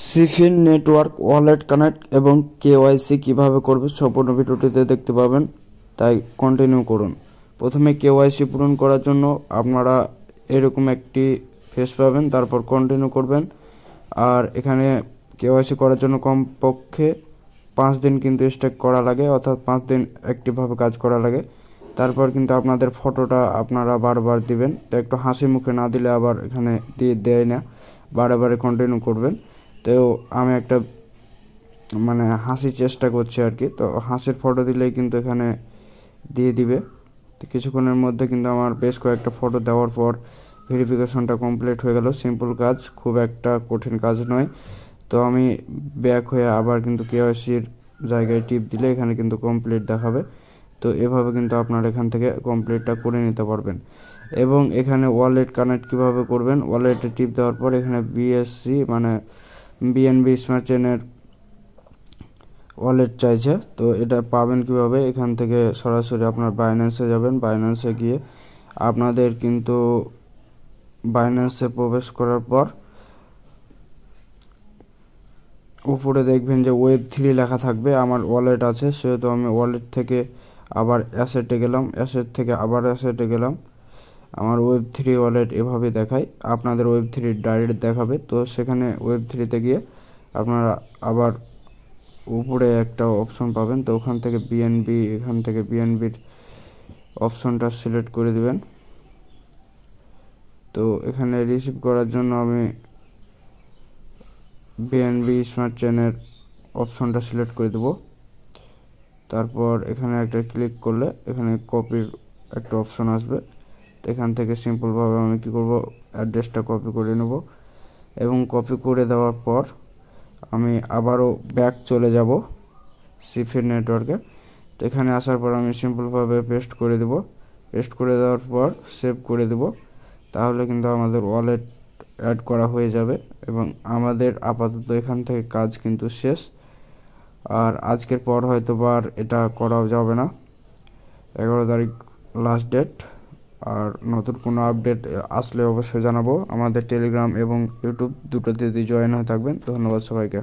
সিফিন network wallet connect এবং KYC কিভাবে করবে সম্পূর্ণ ভিডিওটিতে দেখতে পাবেন, তাই কন্টিনিউ করুন। প্রথমে কেওয়াইসি পূরণ করার জন্য আপনারা এরকম একটি ফেস পাবেন, তারপর কন্টিনিউ করবেন। আর এখানে কেওয়াইসি করার জন্য কমপক্ষে 5 দিন কিন্তু স্টেক করা লাগে, অর্থাৎ 5 দিন অ্যাক্টিভভাবে কাজ করা লাগে। তারপর কিন্তু আপনাদের ফটোটা আপনারা বারবার দিবেন, তো একটু হাসি মুখে না দিলে আবার এখানে দেয় না, বারে কন্টিনিউ করবেন। তো আমি একটা হাসি চেষ্টা করছি আর কি, তো হাসির ফটো দিলেই কিন্তু এখানে দিয়ে দিবে। তো কিছুক্ষণের মধ্যে কিন্তু আমার বেশ কয়েকটা ফটো দেওয়ার পর ভেরিফিকেশনটা কমপ্লিট হয়ে গেল। সিম্পল কাজ, খুব একটা কঠিন কাজ নয়। তো আমি ব্যাক হয়ে আবার কিন্তু কেওয়াইসির জায়গায় টিপ দিলে এখানে কিন্তু কমপ্লিট দেখাবে। তো এভাবে কিন্তু আপনারা এখান থেকে কমপ্লিটটা করে নিতে পারবেন। এবং এখানে ওয়ালেট কানেক্ট কিভাবে করবেন, ওয়ালেটে টিপ দেওয়ার পর এখানে বিএসসি বিএনবি স্মার্ট চেনের ওয়ালেট চাইছে। তো এটা পাবেন কিভাবে, এখান থেকে সরাসরি আপনার বাইন্যান্সে যাবেন। বাইন্যান্সে গিয়ে আপনাদের কিন্তু বাইন্যান্সে প্রবেশ করার পর উপরে দেখবেন যে Web3 লেখা থাকবে। আমার ওয়ালেট আছে, সেহেতু আমি ওয়ালেট থেকে আবার অ্যাসেটে গেলাম, অ্যাসেট থেকে আবার অ্যাসেটে গেলাম। আমার Web3 ওয়ালেট এভাবে দেখায়, আপনাদের Web3 ডাইরেক্ট দেখাবে। তো সেখানে Web3-তে গিয়ে আপনারা আবার উপরে একটা অপশন পাবেন, তো ওখান থেকে বিএনবি, এখান থেকে বিএনবির অপশনটা সিলেক্ট করে দিবেন। তো এখানে রিসিভ করার জন্য আমি বিএনবি স্মার্ট চেনের অপশনটা সিলেক্ট করে দেব। তারপর এখানে একটা ক্লিক করলে এখানে কপির একটা অপশন আসবে। তো এখান থেকে সিম্পলভাবে আমি কি করব, অ্যাড্রেসটা কপি করে নেব। এবং কপি করে দেওয়ার পর আমি আবারও ব্যাক চলে যাব সিফিন নেটওয়ার্কে। তো এখানে আসার পর আমি সিম্পলভাবে পেস্ট করে দেব। পেস্ট করে দেওয়ার পর সেভ করে দেব। তাহলে কিন্তু আমাদের ওয়ালেট অ্যাড করা হয়ে যাবে এবং আমাদের আপাতত এখান থেকে কাজ কিন্তু শেষ। আর আজকের পর হয়তো আর এটা করা যাবে না, 11 তারিখ লাস্ট ডেট। আর নতুন কোনো আপডেট আসলে অবশ্যই জানাবো। আমাদের টেলিগ্রাম এবং ইউটিউব দুটোতে জয়েন হয়ে থাকবেন। ধন্যবাদ সবাইকে।